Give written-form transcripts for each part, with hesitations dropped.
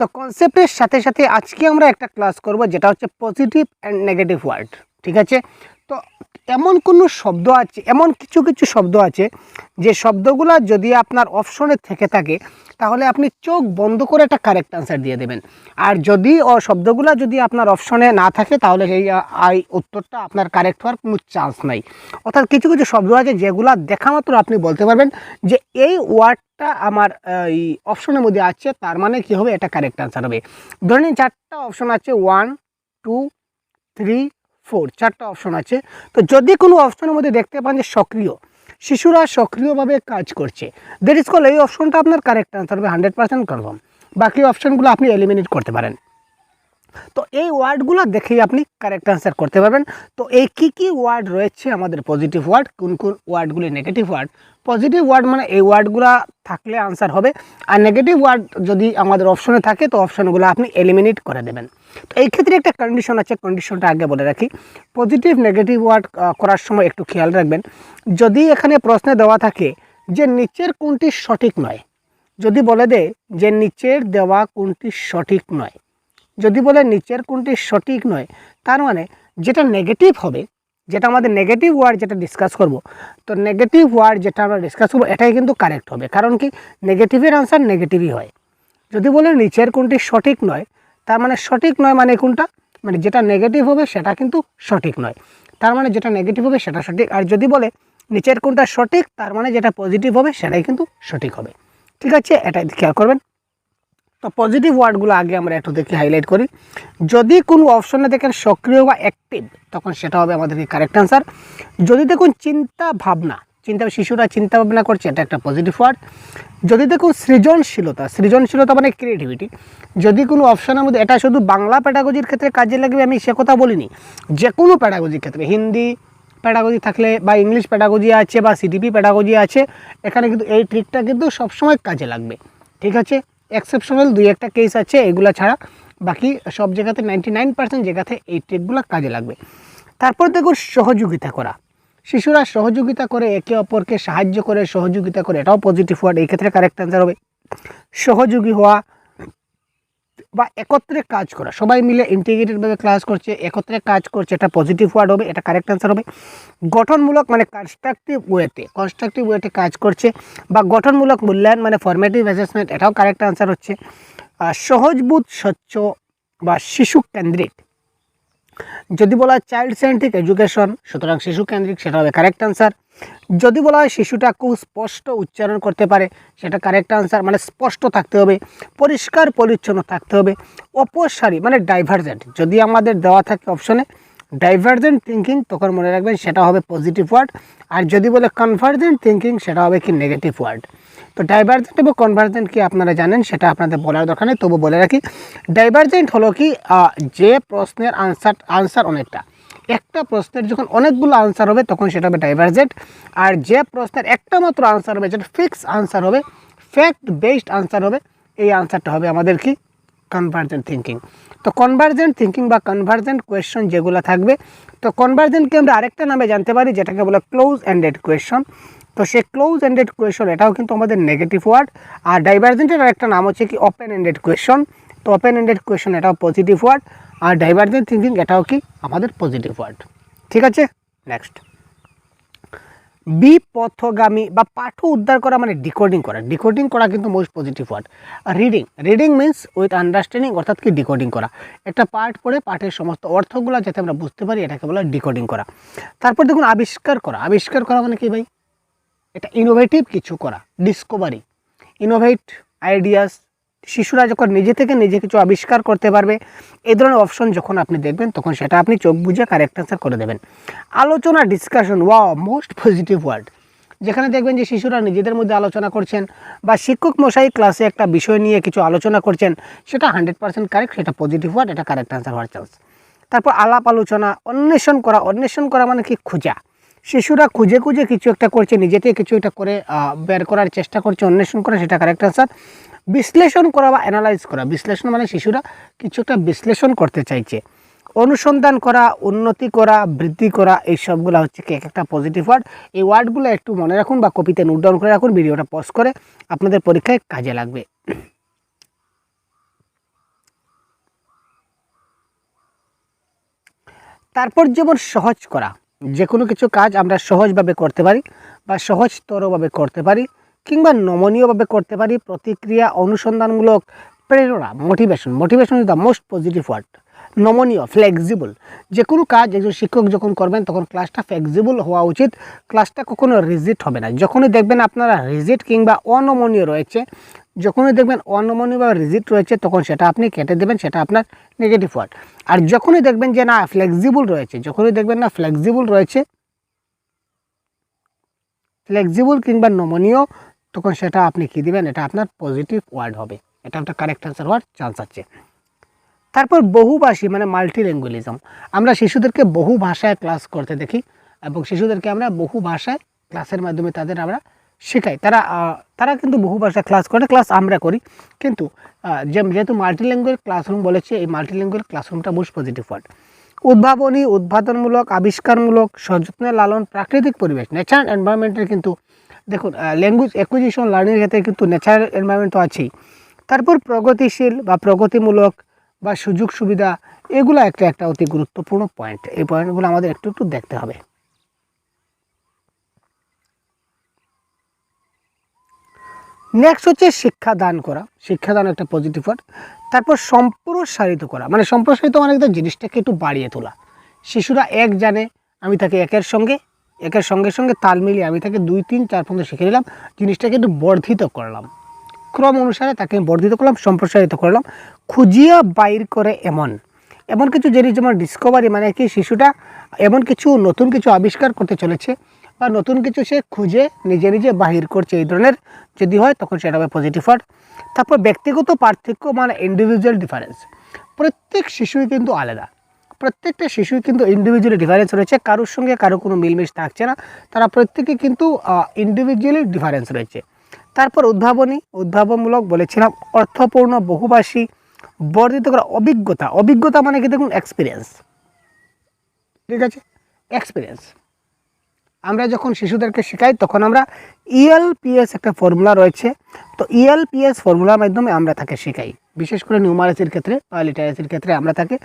তো কনসেপ্টের সাথে সাথে আজকে আমরা একটা ক্লাস করব যেটা হচ্ছে পজিটিভ অ্যান্ড নেগেটিভ ওয়ার্ড। ঠিক আছে, তো এমন কোনো শব্দ আছে, এমন কিছু কিছু শব্দ আছে যে শব্দগুলো যদি আপনার অপশনে থেকে থাকে তাহলে আপনি চোখ বন্ধ করে একটা কারেক্ট আনসার দিয়ে দেবেন। আর যদি শব্দগুলো যদি আপনার অপশনে না থাকে তাহলে এই উত্তরটা আপনার কারেক্ট হওয়ার কোনো চান্স নাই। অর্থাৎ কিছু কিছু শব্দ আছে যেগুলো দেখা মাত্র আপনি বলতে পারবেন যে এই ওয়ার্ডটা আমার এই অপশনের মধ্যে আছে, তার মানে কী হবে, এটা কারেক্ট আনসার হবে। ধরে নিন 4টা অপশন আছে, 1 2 3 4, 4টা অপশন আছে। তো যদি কোনো অপশনের মধ্যে দেখতে পান যে সক্রিয়, শিশুরা সক্রিয়ভাবে কাজ করছে, দ্যাট ইজ কল, এই অপশনটা আপনার কারেক্ট আনসার হবে 100% কনফার্ম। বাকি অপশনগুলো আপনি এলিমিনেট করতে পারেন। তো এই ওয়ার্ডগুলো দেখেই আপনি কারেক্ট আনসার করতে পারবেন। তো এই কী ওয়ার্ড রয়েছে আমাদের পজিটিভ ওয়ার্ড, কোন কোন ওয়ার্ডগুলি নেগেটিভ ওয়ার্ড। পজিটিভ ওয়ার্ড মানে এই ওয়ার্ডগুলো থাকলে আনসার হবে, আর নেগেটিভ ওয়ার্ড যদি আমাদের অপশনে থাকে তো অপশনগুলো আপনি এলিমিনেট করে দেবেন। তো এই ক্ষেত্রে একটা কন্ডিশন আছে, কন্ডিশনটা আগে বলে রাখি। পজিটিভ নেগেটিভ ওয়ার্ড করার সময় একটু খেয়াল রাখবেন, যদি এখানে প্রশ্নে দেওয়া থাকে যে নিচের কোনটি সঠিক নয়, যদি বলে দেয় যে নিচের দেওয়া কোনটি সঠিক নয়, যদি বলে নিচের কোনটি সঠিক নয়, তার মানে যেটা নেগেটিভ হবে, যেটা আমাদের নেগেটিভ ওয়ার্ড যেটা ডিসকাস করব, তো নেগেটিভ ওয়ার্ড যেটা আমরা ডিসকাস করবো এটাই কিন্তু কারেক্ট হবে। কারণ কি, নেগেটিভের আনসার নেগেটিভই হয়। যদি বলে নিচের কোনটি সঠিক নয়, তার মানে সঠিক নয় মানে কোনটা, মানে যেটা নেগেটিভ হবে সেটা কিন্তু সঠিক নয়, তার মানে যেটা নেগেটিভ হবে সেটা সঠিক। আর যদি বলে নিচের কোনটা সঠিক, তার মানে যেটা পজিটিভ হবে সেটাই কিন্তু সঠিক হবে। ঠিক আছে, এটাই খেয়াল করবেন। তো পজিটিভ ওয়ার্ডগুলো আগে আমরা একটু দেখি, হাইলাইট করি। যদি কোনো অপশনে দেখেন সক্রিয় বা অ্যাক্টিভ, তখন সেটা হবে আমাদের কারেক্ট আনসার। যদি দেখুন চিন্তা ভাবনা, শিশুরা চিন্তা ভাবনা করছে, এটা একটা পজিটিভ ওয়ার্ড। যদি দেখুন সৃজনশীলতা, সৃজনশীলতা মানে ক্রিয়েটিভিটি, যদি কোনো অপশনের মধ্যে, এটা শুধু বাংলা প্যাডাগজির ক্ষেত্রে কাজে লাগবে আমি সে কথা বলিনি, যে কোনো প্যাডাগজির ক্ষেত্রে, হিন্দি প্যাডাগজি থাকলে বা ইংলিশ প্যাডাগজি আছে বা সিডিপি প্যাডাগজি আছে, এখানে কিন্তু এই ট্রিকটা কিন্তু সবসময় কাজে লাগবে। ঠিক আছে, এক্সেপশনাল 2-1টা কেস আছে, এগুলো ছাড়া বাকি সব জায়গাতে 99% জায়গাতে এই ট্রিকগুলো কাজে লাগবে। তারপর দেখুন সহযোগিতা করা, শিশুরা সহযোগিতা করে, একে অপরকে সাহায্য করে, সহযোগিতা করে, এটাও পজিটিভ ওয়ার্ড, এই ক্ষেত্রে কারেক্ট অ্যান্সার হবে সহযোগী হওয়া বা একত্রে কাজ করা, সবাই মিলে ইন্টিগ্রেটেডভাবে ক্লাস করছে, একত্রে কাজ করছে, এটা পজিটিভ ওয়ার্ড হবে, এটা কারেক্ট অ্যান্সার হবে। গঠনমূলক মানে কনস্ট্রাকটিভ ওয়েতে কাজ করছে, বা গঠনমূলক মূল্যায়ন মানে ফরমেটিভ অ্যাসেসমেন্ট, এটাও কারেক্ট অ্যান্সার হচ্ছে। সহজবোধ, স্বচ্ছ বা শিশু কেন্দ্রিক, যদি বলা হয় চাইল্ড সেন্ট্রিক এডুকেশন, সুতরাং শিশু কেন্দ্রিক, সেটা হবে কারেক্ট আনসার। যদি বলা হয় শিশুটা খুব স্পষ্ট উচ্চারণ করতে পারে, সেটা কারেক্ট আনসার, মানে স্পষ্ট থাকতে হবে, পরিষ্কার পরিচ্ছন্ন থাকতে হবে। অপসারী মানে ডাইভার্জেন্ট, যদি আমাদের দেওয়া থাকে অপশনে ডাইভার্জেন্ট থিঙ্কিং, তখন মনে রাখবেন সেটা হবে পজিটিভ ওয়ার্ড। আর যদি বলে কনভার্জেন্ট থিঙ্কিং, সেটা হবে কি নেগেটিভ ওয়ার্ড। তো ডাইভার্জেন্ট এবং কনভার্জেন্ট কি আপনারা জানেন, সেটা আপনাদের বলার দরকার নেই, তবু বলে রাখি। ডাইভার্জেন্ট হলো কি, যে প্রশ্নের আনসার অনেকটা, একটা প্রশ্নের যখন অনেকগুলো আনসার হবে তখন সেটা হবে ডাইভার্জেন্ট। আর যে প্রশ্নের একটা মাত্র আনসার হবে, যেটা ফিক্স আনসার হবে, ফ্যাক্ট বেসড আনসার হবে, এই আনসারটা হবে আমাদের কি কনভার্জেন্ট থিঙ্কিং। তো কনভার্জেন্ট থিঙ্কিং বা কনভার্জেন্ট কোয়েশ্চন যেগুলো থাকবে, তো কনভার্জেন্টকে আমরা আরেকটা নামে জানতে পারি যেটাকে বলে ক্লোজ এন্ডেড কোয়েশ্চন। তো সে ক্লোজ এন্ডেড কোয়েশ্চন, এটাও কিন্তু আমাদের নেগেটিভ ওয়ার্ড। আর ডাইভার্জেন্টের আরেকটা নাম হচ্ছে কি ওপেন এন্ডেড কোয়েশ্চন। তো ওপেন এন্ডেড কোয়েশ্চন এটাও পজিটিভ ওয়ার্ড, আর ডাইভার্জেন্ট থিঙ্কিং এটাও কি আমাদের পজিটিভ ওয়ার্ড। ঠিক আছে, নেক্সট। বিপথগামী বা পাঠ উদ্ধার করা মানে ডিকোডিং করা কিন্তু most positive word. Reading means with understanding, অর্থাৎ কি ডিকোডিং করা, একটা পাঠ পড়ে পাঠের সমস্ত অর্থগুলো যাতে আমরা বুঝতে পারি, এটাকে বলা ডিকোডিং করা। তারপর দেখুন আবিষ্কার করা মানে কি ভাই, এটা ইনোভেটিভ কিছু করা, ডিসকভারি, ইনোভেট আইডিয়াস, শিশুরা যখন নিজে থেকে নিজে কিছু আবিষ্কার করতে পারবে, এই ধরনের অপশন যখন আপনি দেখবেন তখন সেটা আপনি চোখ বুঝে কারেক্ট অ্যান্সার করে দেবেন। আলোচনা, discussion, wow most positive word, যেখানে দেখবেন যে শিশুরা নিজেদের মধ্যে আলোচনা করছেন বা শিক্ষক মশাই ক্লাসে একটা বিষয় নিয়ে কিছু আলোচনা করছেন, সেটা 100% কারেক্ট, সেটা পজিটিভ ওয়ার্ড, এটা কারেক্ট অ্যান্সার হওয়ার চান্স। তারপর আলাপ আলোচনা, অন্বেষণ করা মানে কি খোঁজা, শিশুরা খুঁজে কিছু একটা করছে, নিজেতে কিছু একটা করে বের করার চেষ্টা করছে, অন্বেষণ করা, সেটা কারেক্ট আনসার। বিশ্লেষণ করা বা অ্যানালাইজ করা, বিশ্লেষণ মানে শিশুরা কিছু একটা বিশ্লেষণ করতে চাইছে। অনুসন্ধান করা, উন্নতি করা, বৃদ্ধি করা, এই সবগুলো হচ্ছে কি এক একটা পজিটিভ ওয়ার্ড। এই ওয়ার্ডগুলো একটু মনে রাখুন বা কপিতে নোট ডাউন করে রাখুন, ভিডিওটা পজ করে আপনাদের পরীক্ষায় কাজে লাগবে। তারপর যেমন সহজ করা, যে কোনো কিছু কাজ আমরা সহজভাবে করতে পারি বা সহজতরভাবে করতে পারি কিংবা নমনীয়ভাবে করতে পারি। প্রতিক্রিয়া, অনুসন্ধানমূলক, প্রেরণা, motivation is the most positive word. নমনীয়, ফ্লেক্সিবল, যে কোনো কাজ একজন শিক্ষক যখন করবেন তখন ক্লাসটা ফ্লেক্সিবল হওয়া উচিত, ক্লাসটা কখনো রিজিড হবে না। যখনই দেখবেন আপনারা রিজিড কিংবা অনমনীয় রয়েছে, যখনই দেখবেন অনমনীয় বা রিজিড রয়েছে তখন সেটা আপনি কেটে দেবেন, সেটা আপনার নেগেটিভ ওয়ার্ড। আর যখনই দেখবেন যে না ফ্লেক্সিবল রয়েছে, যখনই দেখবেন না ফ্লেক্সিবল রয়েছে, ফ্লেক্সিবল কিংবা নমনীয়, তখন সেটা আপনি কী দিবেন, এটা আপনার পজিটিভ ওয়ার্ড হবে, এটা একটা কারেক্ট অ্যান্সার হওয়ার চান্স আছে। তারপর বহুভাষী মানে মাল্টিল্যাঙ্গুয়ালিজম, আমরা শিশুদেরকে বহু ভাষায় ক্লাস করতে দেখি এবং শিশুদেরকে আমরা বহু ভাষায় ক্লাসের মাধ্যমে তাদের আমরা শেখাই। তারা কিন্তু বহু ভাষায় ক্লাস করে, ক্লাস আমরা করি, কিন্তু যেহেতু মাল্টিল্যাঙ্গুয়াল ক্লাসরুম বলেছে, এই মাল্টিল্যাঙ্গুয়াল ক্লাসরুমটা মোস্ট পজিটিভ ওয়ার্ড। উদ্ভাবনী, উদ্ভাবনমূলক, আবিষ্কারমূলক, সযত্নে লালন, প্রাকৃতিক পরিবেশ, নেচার এনভায়রনমেন্টের কিন্তু দেখুন ল্যাঙ্গুয়েজ অ্যাকুইজিশন লার্নিংয়ের ক্ষেত্রে কিন্তু ন্যাচারাল এনভায়রনমেন্ট তো আছেই। তারপর প্রগতিশীল বা প্রগতিমূলক বা সুযোগ সুবিধা, এগুলো একটা অতি গুরুত্বপূর্ণ পয়েন্ট। এই পয়েন্টগুলো আমাদের একটু দেখতে হবে। নেক্সট হচ্ছে শিক্ষাদান করা, শিক্ষাদান একটা পজিটিভ ওয়ার্ড। তারপর সম্প্রসারিত করা, মানে সম্প্রসারিত মানে জিনিসটাকে একটু বাড়িয়ে তোলা। শিশুরা এক জানে, আমি তাকে একের সঙ্গে সঙ্গে তাল মিলিয়ে আমি তাকে 2, 3, 4 পর্যন্ত শিখে নিলাম, জিনিসটাকে একটু বর্ধিত করলাম, ক্রম অনুসারে তাকে বর্ধিত করলাম, সম্প্রসারিত করলাম। খুঁজিয়া বাইর করে এমন কিছু জিনিস, যেমন ডিসকভারি, মানে কি শিশুটা এমন কিছু নতুন কিছু আবিষ্কার করতে চলেছে বা নতুন কিছু সে খুঁজে নিজে বাহির করছে, এই ধরনের যদি হয় তখন সেটা হবে পজিটিভ ওয়ার্ড। তারপর ব্যক্তিগত পার্থক্য মানে ইন্ডিভিজুয়াল ডিফারেন্স, প্রত্যেক শিশুই কিন্তু আলাদা, প্রত্যেকটা শিশুই কিন্তু ইন্ডিভিজুয়ালি ডিফারেন্স রয়েছে, কারোর সঙ্গে কারো কোনো মিলমিশ থাকছে না, তারা প্রত্যেকে কিন্তু ইন্ডিভিজুয়ালি ডিফারেন্স রয়েছে। তারপর উদ্ভাবনমূলক বলেছিলাম, অর্থপূর্ণ, বহুভাষী, বর্ধিত করা, অভিজ্ঞতা মানে কি দেখুন এক্সপিরিয়েন্স, ঠিক আছে, এক্সপিরিয়েন্স। আমরা যখন শিশুদেরকে শেখাই তখন আমরা ELPS একটা ফর্মুলা রয়েছে, তো ELPS ফর্মুলার মাধ্যমে আমরা তাকে শেখাই, বিশেষ করে নিউমারেসির ক্ষেত্রে বা লিটারেসির ক্ষেত্রে আমরা তাকে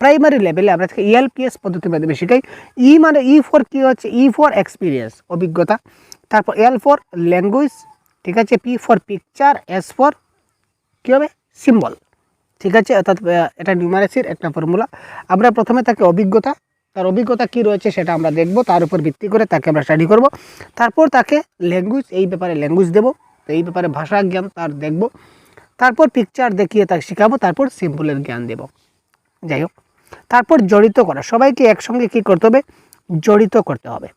প্রাইমারি লেভেলে আমরা তাকে ELPS পদ্ধতির মাধ্যমে শেখাই। মানে ফর কী হচ্ছে, ফর এক্সপিরিয়েন্স, অভিজ্ঞতা। তারপর L ফর ল্যাঙ্গুয়েজ, ঠিক আছে, P for picture, S for কী হবে, সিম্বল, ঠিক আছে। অর্থাৎ এটা নিউমারেসির একটা ফর্মুলা। আমরা প্রথমে তাকে তার অভিজ্ঞতা কী রয়েছে সেটা আমরা দেখব, তার উপর ভিত্তি করে তাকে আমরা স্টাডি করব। তারপর তাকে ল্যাঙ্গুয়েজ, এই ব্যাপারে ল্যাঙ্গুয়েজ দেবো, তো এই ব্যাপারে ভাষা জ্ঞান তার দেখব। তারপর পিকচার দেখিয়ে তাকে শেখাবো, তারপর সিম্বলের জ্ঞান দেব। যাই হোক, তারপর জড়িত করা, সবাইকে একসঙ্গে কী করতে হবে, জড়িত করতে হবে।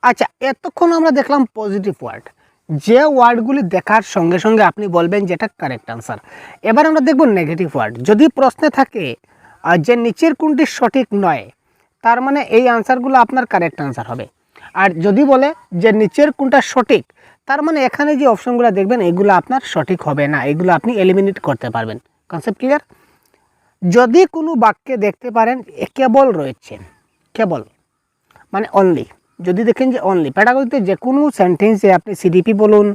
আচ্ছা, এতক্ষণ আমরা দেখলাম পজিটিভ ওয়ার্ড, যে ওয়ার্ডগুলি দেখার সঙ্গে সঙ্গে আপনি বলবেন যে এটা কারেক্ট আনসার। এবার আমরা দেখব নেগেটিভ ওয়ার্ড। যদি প্রশ্নে থাকে যে নিচের কোনটি সঠিক নয়, তার মানে এই আনসারগুলো আপনার কারেক্ট আনসার হবে। আর যদি বলে যে নিচের কোনটা সঠিক, তার মানে এখানে যে অপশনগুলো দেখবেন এগুলো আপনার সঠিক হবে না, এগুলো আপনি এলিমিনেট করতে পারবেন। Concept clear? যদি কোনো বাক্যে দেখতে পারেন কেবল রয়েছে, কেবল মানে অনলি, যদি দেখেন যে অনলি, প্যাডাগজিতে যে কোনো সেন্টেন্সে আপনি CDP বলুন,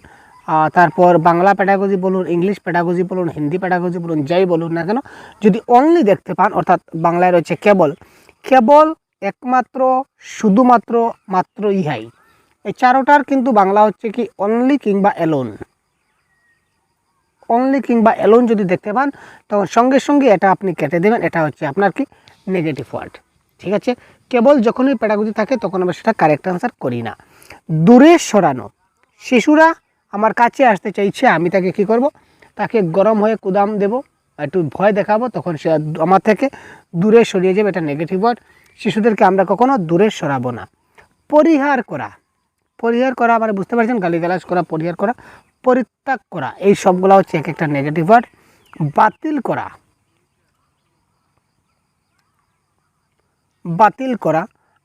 তারপর বাংলা প্যাডাগজি বলুন, ইংলিশ প্যাডাগজি বলুন, হিন্দি প্যাডাগজি বলুন, যাই বলুন না কেন, যদি অনলি দেখতে পান, অর্থাৎ বাংলায় রয়েছে কেবল, একমাত্র, শুধুমাত্র, মাত্র, ইহাই, এই চারোটার কিন্তু বাংলা হচ্ছে কি অনলি কিংবা এলোন। অনলি কিংবা এলোন যদি দেখতে পান তখন সঙ্গে সঙ্গে এটা আপনি কেটে দেবেন, এটা হচ্ছে আপনার কি নেগেটিভ ওয়ার্ড, ঠিক আছে। কেবল যখনই প্যাডাগজি থাকে তখন আমরা সেটা কারেক্ট আনসার করি না। দূরে সরানো, শিশুরা আমার কাছে আসতে চাইছে, আমি তাকে কি করব, তাকে গরম হয়ে কুদাম দেব, একটু ভয় দেখাবো, তখন সে আমার থেকে দূরে সরিয়ে যাবে, এটা নেগেটিভ ওয়ার্ড। শিশুদেরকে আমরা কখনো দূরে সরাবো না। পরিহার করা মানে বুঝতে পারছেন, গালিগালাজ করা, পরিহার করা, পরিত্যাগ করা, এই সবগুলো হচ্ছে এক একটা নেগেটিভ ওয়ার্ড। বাতিল করা,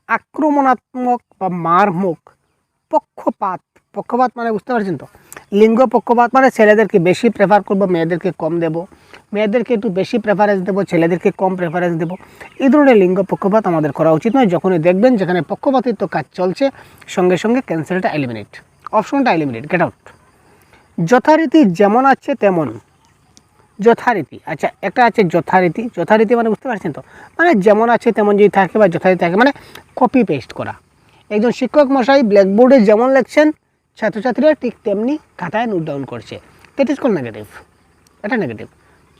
আক্রমণাত্মক বা মারমুখ, পক্ষপাত মানে বুঝতে পারছেন তো, লিঙ্গ পক্ষপাত মানে ছেলেদেরকে বেশি প্রেফার করব, মেয়েদেরকে কম দেব, মেয়েদেরকে একটু বেশি প্রেফারেন্স দেবো, ছেলেদেরকে কম প্রেফারেন্স দেবো, এই ধরনের লিঙ্গ পক্ষপাত আমাদের করা উচিত নয়। যখনই দেখবেন যেখানে পক্ষপাতিত্ব কাজ চলছে, সঙ্গে সঙ্গে ক্যান্সেলটা এলিমিনেট, অপশনটা এলিমিনেট, গেট আউট। যথারীতি যেমন আছে তেমন, যথারীতি, আচ্ছা একটা আছে যথারীতি। যথারীতি মানে বুঝতে পারছেন তো, মানে যেমন আছে তেমন যদি থাকে বা যথারীতি থাকে মানে কপি পেস্ট করা। একজন শিক্ষক মশাই ব্ল্যাকবোর্ডে যেমন লিখছেন ছাত্রছাত্রীরা ঠিক তেমনি খাতায় নোট ডাউন করছে, দ্যাট ইজ কল নেগেটিভ। এটা নেগেটিভ।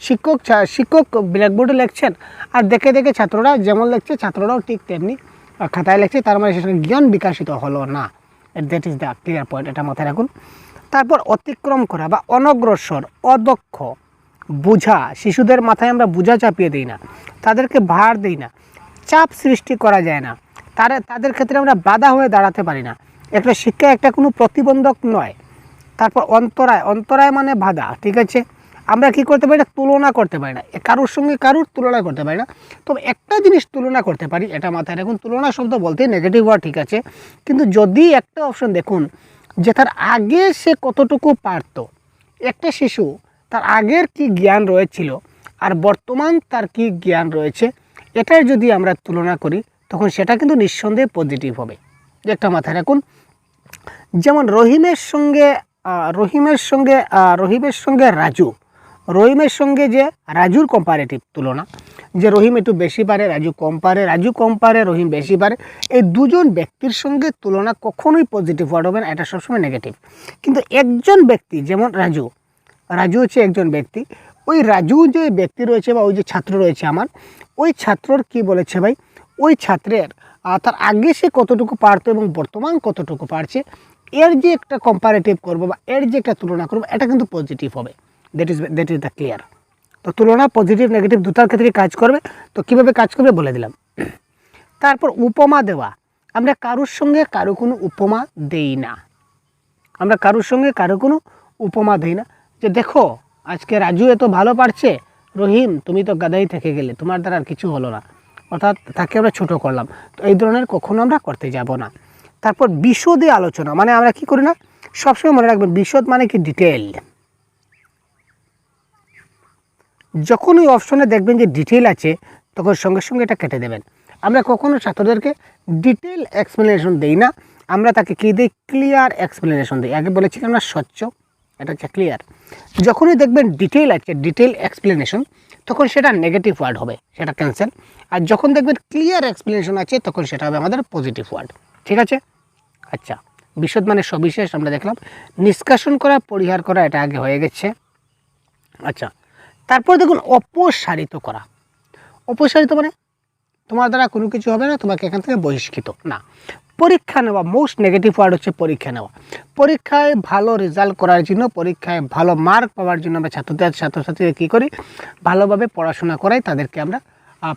শিক্ষক ব্ল্যাকবোর্ডে লিখছেন আর দেখে দেখে ছাত্ররা যেমন লিখছে ছাত্ররাও ঠিক তেমনি খাতায় লিখছে, তার মানে সেখানে জ্ঞান বিকাশিত হলো না। That is the clear point, এটা মাথায় রাখুন। তারপর অতিক্রম করা বা অনগ্রসর, অদক্ষ, বোঝা। শিশুদের মাথায় আমরা বোঝা চাপিয়ে দিই না, তাদেরকে ভার দিই না, চাপ সৃষ্টি করা যায় না, তাদের ক্ষেত্রে আমরা বাধা হয়ে দাঁড়াতে পারি না। একটা শিক্ষা একটা কোনো প্রতিবন্ধক নয়। তারপর অন্তরায়, অন্তরায় মানে বাধা, ঠিক আছে। আমরা কি করতে পারি না, তুলনা করতে পারি না, কারোর সঙ্গে কারোর তুলনা করতে পারি না। তবে একটা জিনিস তুলনা করতে পারি, এটা মাথায় রাখুন। তুলনা শব্দ বলতে নেগেটিভ ওয়ার্ড, ঠিক আছে, কিন্তু যদি একটা অপশন দেখুন যে তার আগে সে কতটুকু পারত, একটা শিশু তার আগের কি জ্ঞান রয়েছিল আর বর্তমান তার কি জ্ঞান রয়েছে, এটার যদি আমরা তুলনা করি তখন সেটা কিন্তু নিঃসন্দেহে পজিটিভ হবে। একটা মাথায় রাখুন। যেমন রহিমের সঙ্গে রহিমের সঙ্গে যে রাজুর কম্পারেটিভ তুলনা, যে রহিম একটু বেশি পারে, রাজু কম পারে, রহিম বেশি পারে, এই দুজন ব্যক্তির সঙ্গে তুলনা কখনোই পজিটিভ ওয়ার্ড হবে না, এটা সবসময় নেগেটিভ। কিন্তু একজন ব্যক্তি যেমন রাজু হচ্ছে একজন ব্যক্তি, ওই রাজু যে ব্যক্তি রয়েছে বা ওই যে ছাত্র রয়েছে আমার, ওই ছাত্রর কি বলেছে ভাই, ওই ছাত্রের তার আগে সে কতটুকু পারতো এবং বর্তমান কতটুকু পারছে, এর যে একটা কম্পারেটিভ করবো বা এর যে একটা তুলনা করবো, এটা কিন্তু পজিটিভ হবে। That is the clear. তো তুলনা পজিটিভ নেগেটিভ দুটার ক্ষেত্রে কাজ করবে। তো কীভাবে কাজ করবে বলে দিলাম। তারপর উপমা দেওয়া, আমরা কারোর সঙ্গে কারো কোনো উপমা দেই না, আমরা কারোর সঙ্গে কারো কোনো উপমা দিই না। যে দেখো আজকে রাজু এত ভালো পারছে, রহিম তুমি তো গাদাই থেকে গেলে, তোমার দ্বারা আর কিছু হলো না, অর্থাৎ তাকে আমরা ছোটো করলাম। তো এই ধরনের কখনো আমরা করতে যাব না। তারপর বিশদে আলোচনা, মানে আমরা কি করি না, সবসময় মনে রাখবেন বিশদ মানে কি ডিটেল। যখন ওই অপশনে দেখবেন যে ডিটেল আছে তখন সঙ্গে সঙ্গে এটা কেটে দেবেন। আমরা কখনো ছাত্রদেরকে ডিটেল এক্সপ্লেনেশন দিই না, আমরা তাকে কী দিই, ক্লিয়ার এক্সপ্লেনেশন দিই। আগে বলেছিলাম না স্বচ্ছ, এটা হচ্ছে ক্লিয়ার। যখনই দেখবেন ডিটেল আছে, ডিটেল এক্সপ্লেনেশন, তখন সেটা নেগেটিভ ওয়ার্ড হবে, সেটা ক্যান্সেল। আর যখন দেখবেন ক্লিয়ার এক্সপ্লেনেশন আছে তখন সেটা হবে আমাদের পজিটিভ ওয়ার্ড, ঠিক আছে। আচ্ছা, বিশদ মানে সবিশেষ আমরা দেখলাম। নিষ্কাশন করা, পরিহার করা, এটা আগে হয়ে গেছে। আচ্ছা, তারপর দেখুন অপসারিত করা। অপসারিত মানে তোমার দ্বারা কোনো কিছু হবে না, তোমাকে এখান থেকে বহিষ্কৃত না। পরীক্ষা নেওয়া, মোস্ট নেগেটিভ ওয়ার্ড হচ্ছে পরীক্ষা নেওয়া। পরীক্ষায় ভালো রেজাল্ট করার জন্য, পরীক্ষায় ভালো মার্ক পাওয়ার জন্য আমরা ছাত্রছাত্রীরা কী করি, ভালোভাবে পড়াশোনা করাই, তাদেরকে আমরা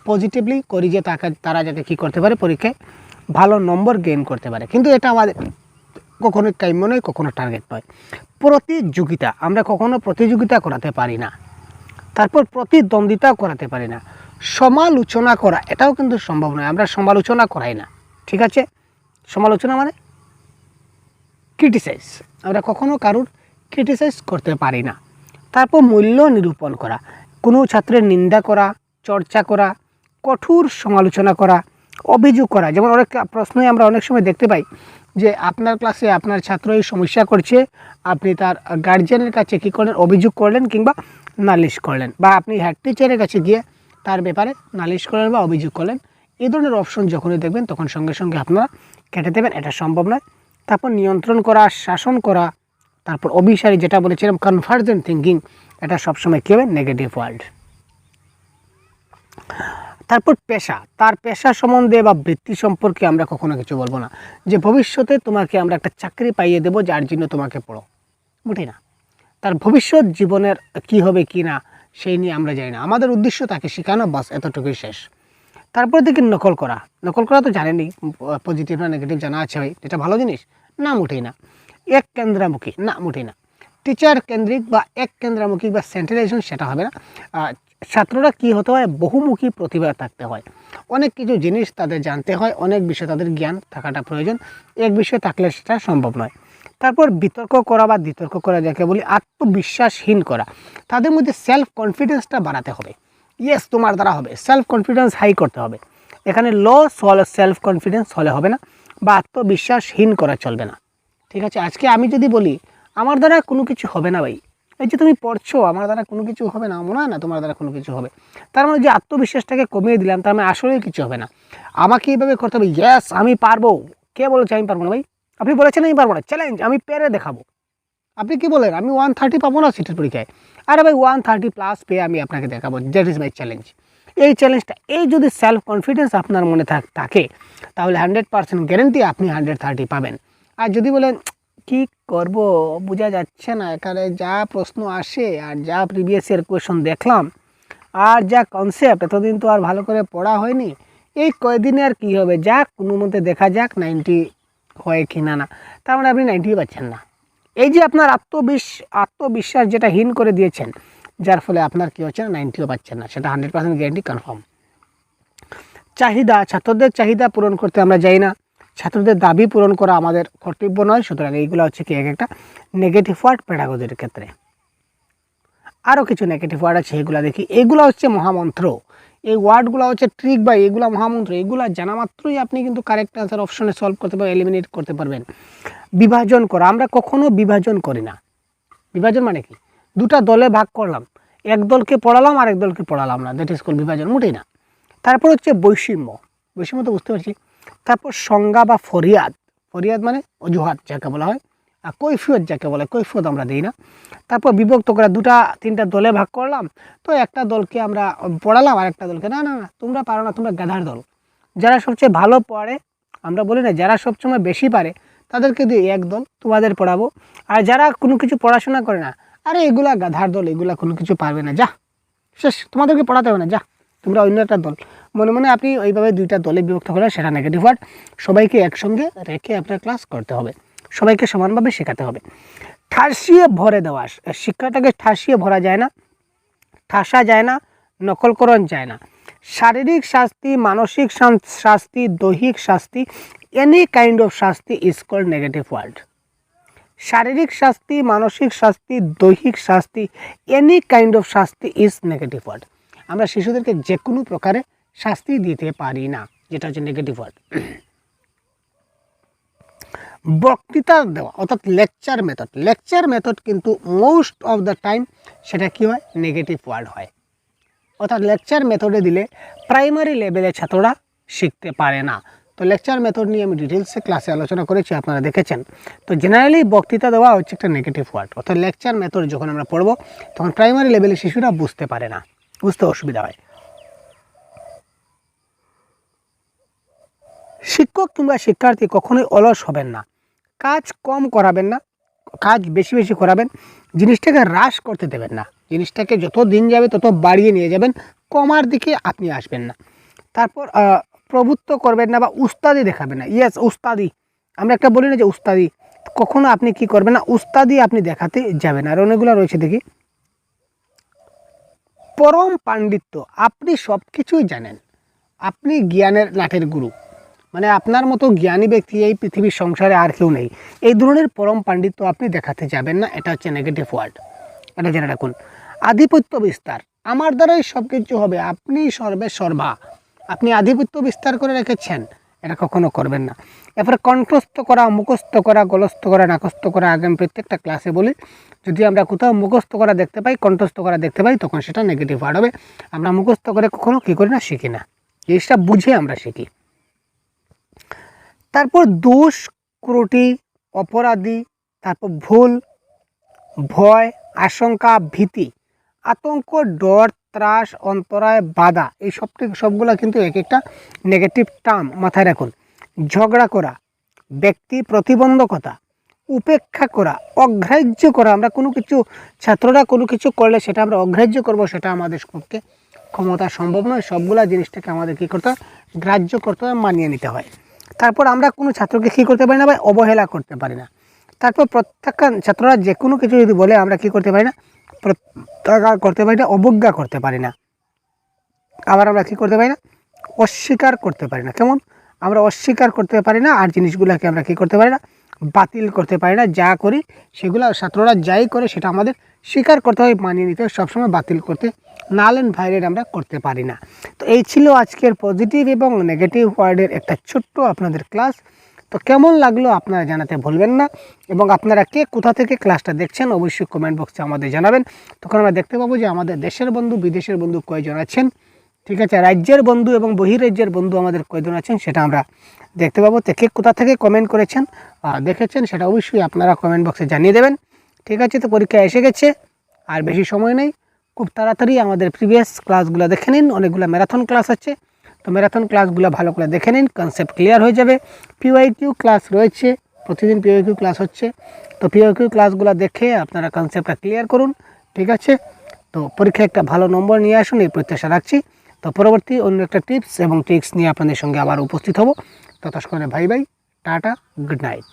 পজিটিভলি করি যে তারা যাতে কী করতে পারে, পরীক্ষায় ভালো নম্বর গেইন করতে পারে। কিন্তু এটা আমাদের কখনো কাম্য নয়, কখনো টার্গেট নয়। প্রতিযোগিতা, আমরা কখনো প্রতিযোগিতা করাতে পারি না। তারপর প্রতিদ্বন্দ্বিতাও করাতে পারি না। সমালোচনা করা, এটাও কিন্তু সম্ভব নয়, আমরা সমালোচনা করাই না, ঠিক আছে। সমালোচনা মানে ক্রিটিসাইজ, আমরা কখনো কারোর ক্রিটিসাইজ করতে পারি না। তারপর মূল্য নিরূপণ করা, কোনো ছাত্রের নিন্দা করা, চর্চা করা, কঠোর সমালোচনা করা, অভিযোগ করা। যেমন অনেক প্রশ্নই আমরা অনেক সময় দেখতে পাই যে আপনার ক্লাসে আপনার ছাত্র এই সমস্যা করছে, আপনি তার গার্জিয়ানের কাছে কী করলেন, অভিযোগ করলেন কিংবা নালিশ করলেন, বা আপনি হেড টিচারের কাছে গিয়ে তার ব্যাপারে নালিশ করলেন বা অভিযোগ করলেন। এই ধরনের অপশন যখনই দেখবেন তখন সঙ্গে সঙ্গে আপনারা কেটে দেবেন, এটা সম্ভব নয়। তারপর নিয়ন্ত্রণ করা, শাসন করা, তারপর অভিসারী, যেটা বলেছিলাম কনভার্জেন্ট থিঙ্কিং, এটা সবসময় কী হবে, নেগেটিভ ওয়ার্ড। তারপর পেশা, তার পেশা সম্বন্ধে বা বৃত্তি সম্পর্কে আমরা কখনো কিছু বলবো না, যে ভবিষ্যতে তোমাকে আমরা একটা চাকরি পাইয়ে দেবো যার জন্য তোমাকে পড়ো, বুঝি না। তার ভবিষ্যৎ জীবনের কি হবে কি না সেই নিয়ে আমরা জানি না, আমাদের উদ্দেশ্য তাকে শেখানো, বাস এতটুকুই শেষ। তারপর দেখি নকল করা। নকল করা তো জানেনি, পজিটিভ না নেগেটিভ জানা আছে ভাই, এটা ভালো জিনিস না, মোটেই না। এক কেন্দ্রামুখী না, মোটেই না। টিচার কেন্দ্রিক বা এক কেন্দ্রামুখী বা সেন্ট্রালাইজেশন, সেটা হবে না। ছাত্ররা কি হতে হয়, বহুমুখী প্রতিভা থাকতে হয়, অনেক কিছু জিনিস তাদের জানতে হয়, অনেক বিষয়ে তাদের জ্ঞান থাকাটা প্রয়োজন, এক বিষয়ে থাকলে সেটা সম্ভব নয়। তারপর বিতর্ক করা বা বিতর্ক করা যাকে বলি, আত্মবিশ্বাসহীন করা, তাদের মধ্যে সেলফ কনফিডেন্সটা বাড়াতে হবে। ইয়েস, তোমার দ্বারা হবে, সেলফ কনফিডেন্স হাই করতে হবে। এখানে লো সেলফ কনফিডেন্স হলে হবে না, বা আত্মবিশ্বাসহীন করা চলবে না, ঠিক আছে। আজকে আমি যদি বলি আমার দ্বারা কোনো কিছু হবে না ভাই, এই যে তুমি পড়ছো আমার দ্বারা কোনো কিছু হবে না, মনে হয় না তোমার দ্বারা কোনো কিছু হবে। তার মানে যে আত্মবিশ্বাসটাকে কমিয়ে দিলাম, তার মানে আসলেই কিছু হবে না। আমাকে এইভাবে করতে হবে, ইয়েস আমি পারবো। কে বলেছে আমি পারবো না ভাই? আপনি বলেছেন আমি পারবো না, চ্যালেঞ্জ, আমি পেরে দেখাবো। আপনি কি বলেন আমি 130 পাবো না সিটের পরীক্ষায়? আরে ভাই 130+ পেয়ে আমি আপনাকে দেখাবো, দ্যাট ইজ মাই চ্যালেঞ্জ। এই চ্যালেঞ্জটা, এই যদি সেলফ কনফিডেন্স আপনার মনে থাকে তাহলে 100% গ্যারেন্টি আপনি 130 পাবেন। আর যদি বলেন কি করব বোঝা যাচ্ছে না, এখানে যা প্রশ্ন আসে আর যা প্রিভিয়াস ইয়ার কোয়েশন দেখলাম আর যা কনসেপ্ট, এতদিন তো আর ভালো করে পড়া হয়নি, এই কয়দিনে আর কী হবে, যাক কোনো মতে দেখা যাক 90 হয় কি না। তার মানে আপনি 90 পাচ্ছেন না। এই যে আপনার আত্মবিশ্বাস যেটা হীন করে দিয়েছেন, যার ফলে আপনার কী হচ্ছে না, 90ও পাচ্ছেন না, সেটা 100% গ্যারেন্টি কনফার্ম। চাহিদা, ছাত্রদের চাহিদা পূরণ করতে আমরা যাই না, ছাত্রদের দাবি পূরণ করা আমাদের কর্তব্য নয়। সুতরাং এইগুলো হচ্ছে কি এক একটা নেগেটিভ ওয়ার্ড পেডাগজির ক্ষেত্রে। আরও কিছু নেগেটিভ ওয়ার্ড আছে, এগুলো দেখি। এগুলো হচ্ছে মহামন্ত্র, এই ওয়ার্ডগুলো হচ্ছে ট্রিক বা এগুলো মহামন্ত্র। এগুলো জানা মাত্রই আপনি কিন্তু কারেক্ট আনসার অপশনে সলভ করতে পারবেন, এলিমিনেট করতে পারবেন। বিভাজন করা, আমরা কখনো বিভাজন করি না। বিভাজন মানে কি, দুটা দলে ভাগ করলাম, এক দলকে পড়ালাম আর এক দলকে পড়ালাম না, দ্যাট ইজ কল বিভাজন, মোটেই না। তারপর হচ্ছে বৈষম্য, বৈষম্য তো বুঝতে পারছি। তারপর সংজ্ঞা বা ফরিয়াদ, ফরিয়াদ মানে অজুহাত যাকে বলা হয়, আর কৈফিয়ত যাকে বলে, কৈফিয়ত আমরা দিই না। তারপর বিভক্ত করা, দুটা তিনটা দলে ভাগ করলাম, তো একটা দলকে আমরা পড়ালাম আর একটা দলকে না না না তোমরা পারো না, তোমরা গাধার দল। যারা সবচেয়ে ভালো পড়ে, আমরা বলি না যারা সবসময় বেশি পারে তাদেরকে দিয়ে এক দল তোমাদের পড়াবো, আর যারা কোনো কিছু পড়াশোনা করে না, আরে এগুলা গাধার দল, এগুলা কোনো কিছু পারবে না, যা শেষ, তোমাদেরকে পড়াতে হবে না, যা তোমরা অন্য একটা দল। মনে মনে আপনি ওইভাবে দুইটা দলে বিভক্ত করে, সেটা নেগেটিভ ওয়ার্ড। সবাইকে একসঙ্গে রেখে আপনার ক্লাস করতে হবে, সবাইকে সমানভাবে শেখাতে হবে। ঠাসিয়ে ভরে দেওয়া, শিক্ষাটাকে ঠাসিয়ে ভরা যায় না, ঠাসা যায় না, নকলকরণ যায় না। শারীরিক শাস্তি, মানসিক শাস্তি, দৈহিক শাস্তি, এনি কাইন্ড অফ শাস্তি ইজ কল্ড নেগেটিভ ওয়ার্ড। শারীরিক শাস্তি, মানসিক শাস্তি, দৈহিক শাস্তি, এনি কাইন্ড অফ শাস্তি ইজ নেগেটিভ ওয়ার্ড। আমরা শিশুদেরকে যে কোনো প্রকারে শাস্তি দিতে পারি না, যেটা হচ্ছে নেগেটিভ ওয়ার্ড। বক্তৃতা দেওয়া অর্থাৎ লেকচার মেথড কিন্তু মোস্ট অফ দ্য টাইম সেটা কী হয়, নেগেটিভ ওয়ার্ড হয়। অর্থাৎ লেকচার মেথডে দিলে প্রাইমারি লেভেলে ছাত্ররা শিখতে পারে না। তো লেকচার মেথড নিয়ে আমি ডিটেলসে ক্লাসে আলোচনা করেছি, আপনারা দেখেছেন। তো জেনারেলি বক্তৃতা দেওয়া হচ্ছে একটা নেগেটিভ ওয়ার্ড। অর্থাৎ লেকচার মেথড যখন আমরা পড়বো তখন প্রাইমারি লেভেলে শিশুরা বুঝতে পারে না, বুঝতে অসুবিধা হয়। শিক্ষক কিংবা শিক্ষার্থী কখনোই অলস হবেন না, কাজ কম করাবেন না, কাজ বেশি বেশি করাবেন, জিনিসটাকে হ্রাস করতে দেবেন না, জিনিসটাকে যত দিন যাবে তত বাড়িয়ে নিয়ে যাবেন, কমার দিকে আপনি আসবেন না। তারপর প্রভুত্ব করবেন না বা উস্তাদি দেখাবেন না। ইয়েস, উস্তাদি, আমরা একটা বলি না যে উস্তাদি, কখনো আপনি কি করবেন না, উস্তাদি আপনি দেখাতে যাবেন। আর অনেকগুলো রয়েছে দেখি। পরম পাণ্ডিত্য, আপনি সব কিছুই জানেন, আপনি জ্ঞানের লাঠের গুরু, মানে আপনার মতো জ্ঞানী ব্যক্তি এই পৃথিবীর সংসারে আর কেউ নেই, এই ধরনের পরম পাণ্ডিত্য আপনি দেখাতে যাবেন না, এটা হচ্ছে নেগেটিভ ওয়ার্ড, এটা জেনে রাখুন। আধিপত্য বিস্তার, আমার দ্বারাই সব কিছু হবে, আপনি সর্বে সর্বা, আপনি আধিপত্য বিস্তার করে রেখেছেন, এটা কখনো করবেন না। এরপরে কণ্ঠস্থ করা, মুখস্থ করা, গলস্থ করা, নাকস্থ করা, আগে আমি প্রত্যেকটা ক্লাসে বলি, যদি আমরা কোথাও মুখস্থ করা দেখতে পাই, কণ্ঠস্থ করা দেখতে পাই, তখন সেটা নেগেটিভ ওয়ার্ড হবে। আমরা মুখস্থ করে কখনো কী করি না, শিখি না, জিনিসটা বুঝে আমরা শিখি। তারপর দোষ, ত্রুটি, অপরাধী, তারপর ভুল, ভয়, আশঙ্কা, ভীতি, আতঙ্ক, ডর, ত্রাস, অন্তরায়, বাধা, এই সবগুলো কিন্তু এক একটা নেগেটিভ টার্ম, মাথায় রাখুন। ঝগড়া করা, ব্যক্তি প্রতিবন্ধকতা, উপেক্ষা করা, অগ্রাহ্য করা, আমরা কোনো কিছু, ছাত্ররা কোনো কিছু করলে সেটা আমরা অগ্রাহ্য করব, সেটা আমাদের পক্ষে ক্ষমতা সম্ভব নয়। সবগুলা জিনিসটাকে আমাদের কী করতে হয়, গ্রাহ্য করতে হয়, মানিয়ে নিতে হয়। তারপর আমরা কোনো ছাত্রকে কী করতে পারি না, ভাই অবহেলা করতে পারি না। তারপর প্রত্যাখ্যান, ছাত্ররা যে কোনো কিছু যদি বলে আমরা কী করতে পারি না, প্রত্যাখ্যান করতে পারি না, অবজ্ঞা করতে পারি না। আবার আমরা কী করতে পারি না, অস্বীকার করতে পারি না। কেমন, আমরা অস্বীকার করতে পারি না, আর জিনিসগুলোকে আমরা কী করতে পারি না, বাতিল করতে পারি না। যা করি সেগুলো ছাত্ররা যাই করে সেটা আমাদের স্বীকার করতে হয়, মানিয়ে নিতে হয়, সবসময় বাতিল করতে, নাল অ্যান্ড ভাইলেট আমরা করতে পারি না। তো এই ছিল আজকের পজিটিভ এবং নেগেটিভ ওয়ার্ডের একটা ছোট্ট আপনাদের ক্লাস। তো কেমন লাগলো আপনারা জানাতে ভুলবেন না, এবং আপনারা কে কোথা থেকে ক্লাসটা দেখছেন অবশ্যই কমেন্ট বক্সে আমাদের জানাবেন। তখন আমরা দেখতে পাবো যে আমাদের দেশের বন্ধু বিদেশের বন্ধু কয়জন আছেন, ঠিক আছে, রাজ্যের বন্ধু এবং বহিরাজ্যের বন্ধু আমাদের কয়জন আছেন সেটা আমরা দেখতে পাবো। তো কে কোথা থেকে কমেন্ট করেছেন দেখেছেন সেটা অবশ্যই আপনারা কমেন্ট বক্সে জানিয়ে দেবেন, ঠিক আছে। তো পরীক্ষা এসে গেছে, আর বেশি সময় নেই, খুব তাড়াতাড়ি আমাদের প্রিভিয়াস ক্লাসগুলো দেখে নিন। অনেকগুলো ম্যারাথন ক্লাস আছে, তো ম্যারাথন ক্লাসগুলো ভালো করে দেখে নিন, কনসেপ্ট ক্লিয়ার হয়ে যাবে। পিওয়াইকিউ ক্লাস রয়েছে, প্রতিদিন পিওয়াইকিউ ক্লাস হচ্ছে, তো পিওয়াইকিউ ক্লাসগুলো দেখে আপনারা কনসেপ্টটা ক্লিয়ার করুন, ঠিক আছে। তো পরীক্ষায় একটা ভালো নম্বর নিয়ে আসুন এই প্রত্যাশা রাখছি। তো পরবর্তী অন্য একটা টিপস এবং ট্রিক্স নিয়ে আপনাদের সঙ্গে আবার উপস্থিত হব। ততক্ষণে ভাই টাটা, গুড নাইট।